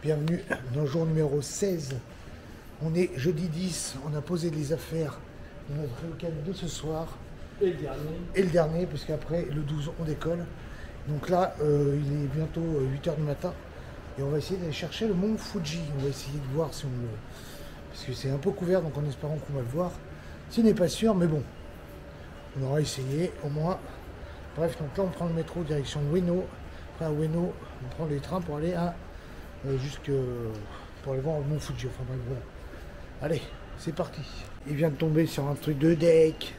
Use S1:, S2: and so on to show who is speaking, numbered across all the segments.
S1: Bienvenue dans le jour numéro 16. On est jeudi 10, on a posé les affaires de notre week-end de ce soir.
S2: Et le dernier.
S1: Et le dernier, puisqu'après le 12 on décolle. Donc là, il est bientôt 8h du matin. Et on va essayer d'aller chercher le mont Fuji. On va essayer de voir si on le... Parce que c'est un peu couvert, donc en espérant qu'on va le voir. Ce n'est pas sûr, mais bon. On aura essayé, au moins. Bref, donc là on prend le métro direction Ueno. Après à Ueno, on prend les trains pour aller à... pour aller voir le mont Fuji. Enfin bref, voilà. Allez, c'est parti. Il vient de tomber sur un truc de deck.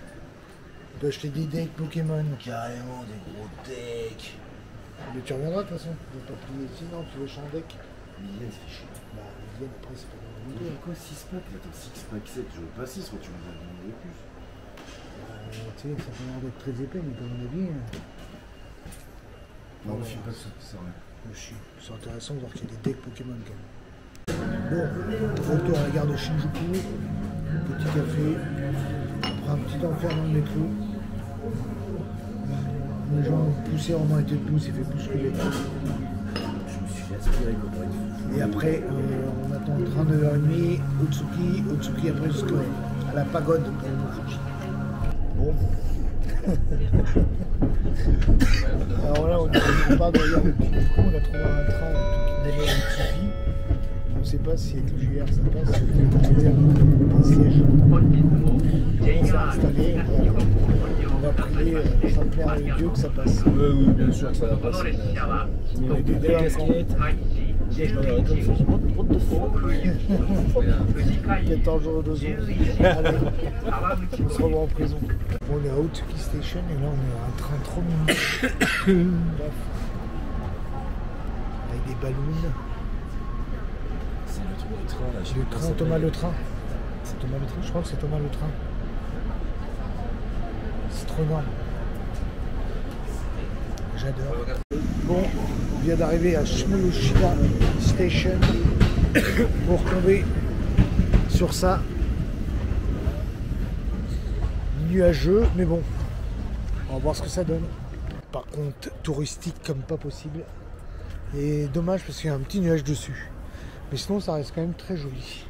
S1: On peut acheter des decks Pokémon.
S3: Carrément des gros decks.
S1: Mais tu reviendras de toute façon. Tu vas pas plier sinon, tu veux changer deck.
S3: Millienne, ça fait chier.
S1: Bah, Liliane, après, c'est pas
S3: Il
S1: bon.
S3: y a quoi 6 packs? Attends, 6 packs 7, je veux pas 6, soit tu me donnes de plus.
S1: Tu sais, ça peut l'air d'être très épais, mais comme on a dit.
S3: Non, je sais pas ça, c'est vrai.
S1: C'est intéressant de voir qu'il y a des decks Pokémon quand même. Bon, retour à la gare de Shinjuku. Petit café. Après un petit enfer dans le métro. Les gens ont poussé, on a été tous, il fait plus que les autres.
S3: Je me suis aspiré comme ça.
S1: Et après, on attend le train de 9h30, Otsuki après jusqu'à la pagode pour le mont Fuji. Bon. Alors là, on part de regarder depuis le coup, on a trouvé un train d'aller à Otsuki. On ne sait pas si avec le JR ça passe, il y a un siège. On s'est installé, on va prier Saint-Pierre et Dieu que ça passe.
S3: Oui, bien sûr que ça va passer.
S1: On a des casquettes. 14 jours de zone. Allez, on se revoit en prison. On est à Otsuki Station et là on est à un train trop mignon. Bref. Avec des ballons.
S3: C'est le train là.
S1: Le train, Thomas le train. C'est Thomas le train, je crois que c'est Thomas le train. C'est trop énorme. J'adore. Bon, on vient d'arriver à Shimoyoshida Station pour tomber sur ça. Nuageux, mais bon, on va voir ce que ça donne. Par contre, touristique comme pas possible. Et dommage parce qu'il y a un petit nuage dessus. Mais sinon, ça reste quand même très joli.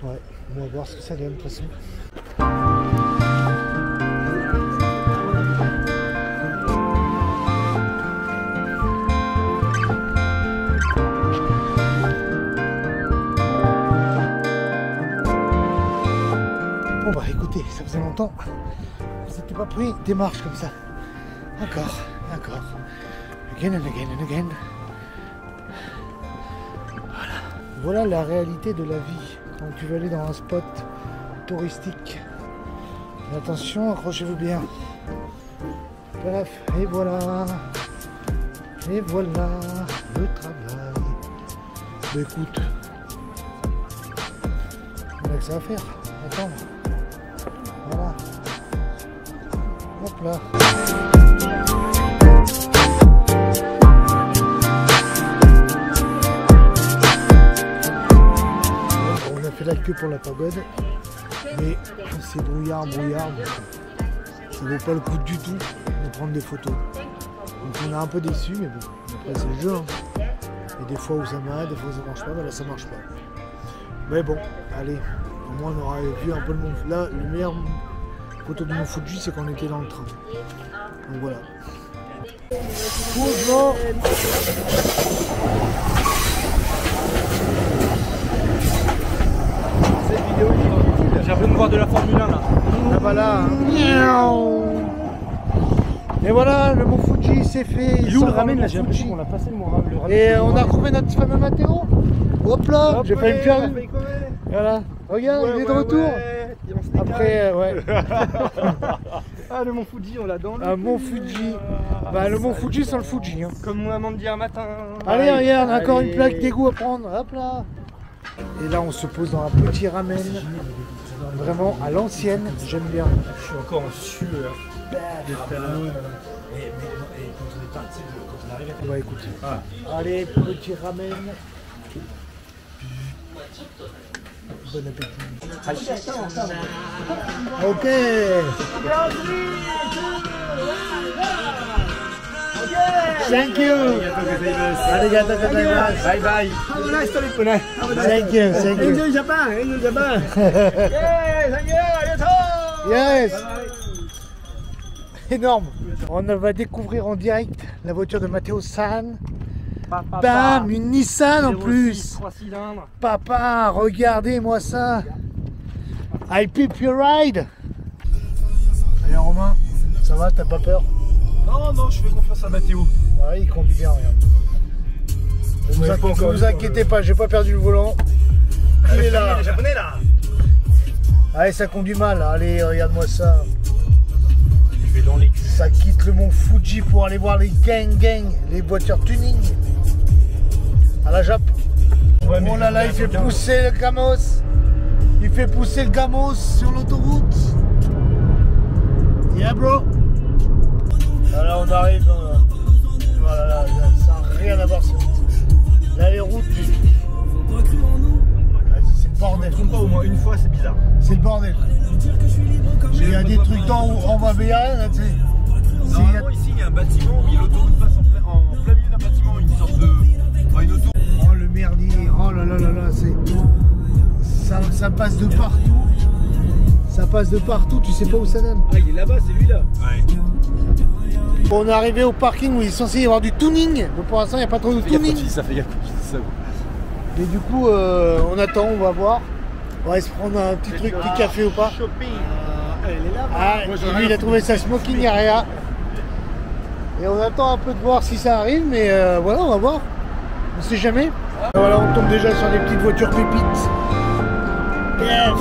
S1: Ouais, on va voir ce que ça donne de toute façon. Bon bah écoutez, ça faisait longtemps. On s'était pas pris des marches comme ça. Encore. Again and again and again. Voilà la réalité de la vie quand tu veux aller dans un spot touristique. Mais attention, accrochez-vous bien. Bref, et voilà. Et voilà le travail. Bah écoute, il y a que ça à faire. Attends. Voilà. Hop là. On a fait la queue pour la pagode, mais c'est brouillard. Ça vaut pas le coup du tout de prendre des photos. Donc on est un peu déçu, mais bon, après c'est le jeu. Hein. Il y a des fois où ça marche, des fois où ça marche pas, mais là ça marche pas. Mais bon, allez, au moins on aura vu un peu le monde. Là, le meilleur photo du mont Fuji, c'est qu'on était dans le train. Donc voilà. Mouvement.
S2: J'ai envie de voir de la Formule 1 là.
S1: Ah voilà. Et voilà, le mont Fuji c'est fait.
S2: Il est où le ramen là? J'ai l'impression qu'on a passé le ramen.
S1: Et on a retrouvé notre fameux Mathéo. Hop là, j'ai failli me faire. Voilà, regarde, il est de retour. Après, ouais.
S2: Ah, le mont Fuji, on l'a dans le.
S1: Un mont Fuji. Bah, le mont Fuji sans le Fuji. Hein.
S2: Comme mon maman me dit un matin.
S1: Allez, regarde, encore une plaque d'égout à prendre. Hop là. Et là, on se pose dans un petit ramen. Vraiment à l'ancienne, j'aime bien.
S2: Je suis encore en sueur.
S1: On va écouter. Allez, petit ramen. Bon appétit. Ok. Thank you. Arigato gozaimasu.
S2: Bye bye.
S1: Thank you. Thank you.
S2: Enjoy Japan. Enjoy Japan. Yeah, thank you.
S1: Yes. Énorme. On va découvrir en direct la voiture de Matteo San. Bam, une Nissan en plus.
S2: 3 cylindres.
S1: Papa, regardez-moi ça. I peep your ride. Allez Romain, ça va, t'as pas peur?
S2: Non, non, je fais confiance à Mathéo.
S1: Ouais, il conduit bien, regarde. Ne vous inquiétez pas, j'ai pas perdu le volant. Il est là.
S2: Les Japonais là.
S1: Allez, ça conduit mal. Allez, regarde-moi ça.
S2: Je vais dans les culs.
S1: Ça quitte le mont Fuji pour aller voir les gang, les voitures tuning. À la Jap.
S2: Ouais, mais
S1: Oh là là, il fait pousser le gamos. Il fait pousser le gamos sur l'autoroute. Yeah, bro. Là, on arrive. Voilà, là, ça n'a rien à voir. Là, les routes. C'est le bordel.
S2: Je ne me trompe pas au moins une fois, c'est bizarre.
S1: C'est le bordel. Il y a des trucs en bas, mais il n'y a rien là, tu sais.
S3: Normalement, ici, il y a un bâtiment où l'autoroute passe en plein milieu d'un bâtiment, une sorte de. Enfin, une autoroute.
S1: Oh le merdier, oh là là là là, ça passe de partout. Ça passe de partout, tu sais pas où ça donne.
S2: Ah, il est là-bas, c'est lui là.
S3: Ouais.
S1: On est arrivé au parking où il est censé y avoir du tuning. Mais pour l'instant, il n'y a pas trop de tuning.
S3: Ça fait gaffe quand tu dis ça.
S1: Et du coup, on attend, on va voir. On va se prendre un petit truc, petit café ou pas.
S2: Shopping. Elle est là.
S1: Ah, lui, il a trouvé sa smoking area. Et on attend un peu de voir si ça arrive, mais voilà, on va voir. On sait jamais. Voilà, on tombe déjà sur des petites voitures pépites. Yes.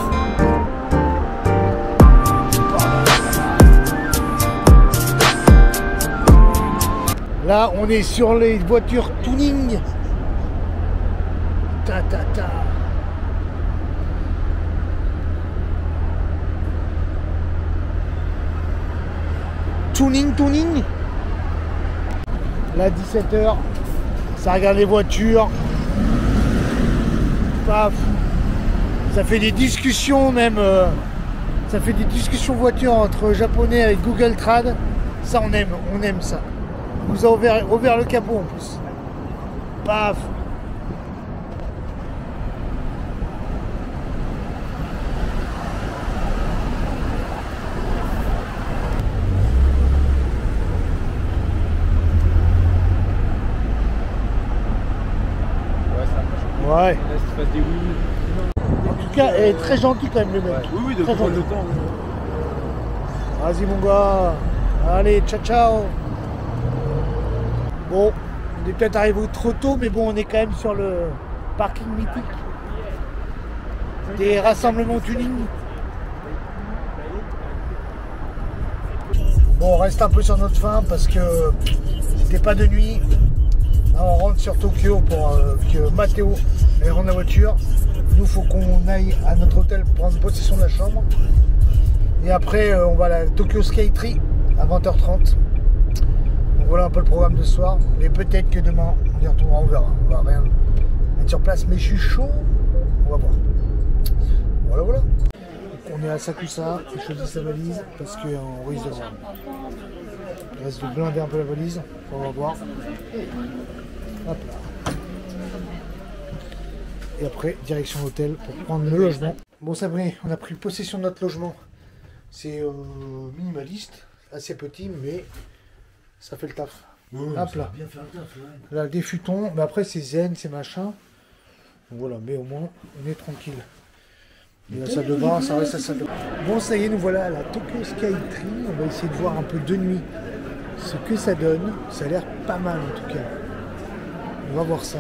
S1: Là, on est sur les voitures tuning. Ta ta ta. Tuning. Là, 17h. Ça regarde les voitures. Paf. Ça fait des discussions même. Ça fait des discussions voitures entre japonais avec Google Trad. Ça, on aime ça. On nous a ouvert le capot en plus. Paf. Ouais.
S2: Laisse qu'il fasse des oui.
S1: En tout cas, elle est très gentille quand même le mec.
S3: Oui, de
S1: Très
S3: prendre le
S1: gentil.
S3: temps.
S1: Vas-y mon gars. Allez, ciao ciao. Bon, on est peut-être arrivé trop tôt, mais bon, on est quand même sur le parking mythique des rassemblements tuning. Bon, on reste un peu sur notre faim parce que c'était pas de nuit. Là, on rentre sur Tokyo pour que Matteo aille rendre la voiture. Nous, il faut qu'on aille à notre hôtel prendre possession de la chambre. Et après, on va à la Tokyo Skytree à 20h30. Donc voilà un peu le programme de ce soir. Mais peut-être que demain, on y retournera, on verra. On va rien mettre sur place. Mais je suis chaud. On va voir. Voilà. Donc, on est à Sakusa. Il choisit sa valise parce qu'on risque de voir. Il reste de blinder un peu la valise. On va voir. Hop là. Et après, direction l'hôtel pour prendre le logement. Bon, ça va, on a pris possession de notre logement. C'est minimaliste, assez petit, mais ça fait le taf. Hop là.
S3: Bien faire le taf, ouais.
S1: Là, des futons, mais après c'est zen, c'est machin. Donc voilà, mais au moins on est tranquille. Et la salle de bain, ça reste la salle de bain. Bon, ça y est, nous voilà à la Tokyo Skytree. On va essayer de voir un peu de nuit ce que ça donne. Ça a l'air pas mal en tout cas. On va voir ça.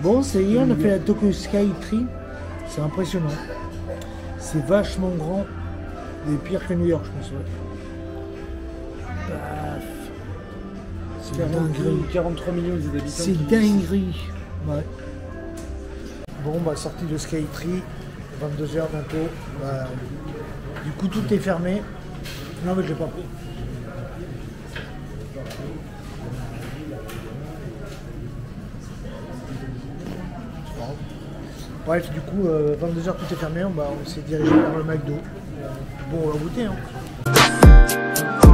S1: Bon, ça y est, on a fait la Tokyo Skytree. C'est impressionnant. C'est vachement grand. Et pire que New York, je pense. Ouais. Paf. C'est dinguerie.
S2: 43 millions d'habitants.
S1: C'est dinguerie. Ouais. Bon, bah, sortie de Skytree. 22h bientôt. Bah, du coup, tout est fermé. Non, mais je l'ai pas pris. Bref, du coup, 22h tout est fermé, on s'est dirigé vers le McDo. Bon, on va goûter. Hein.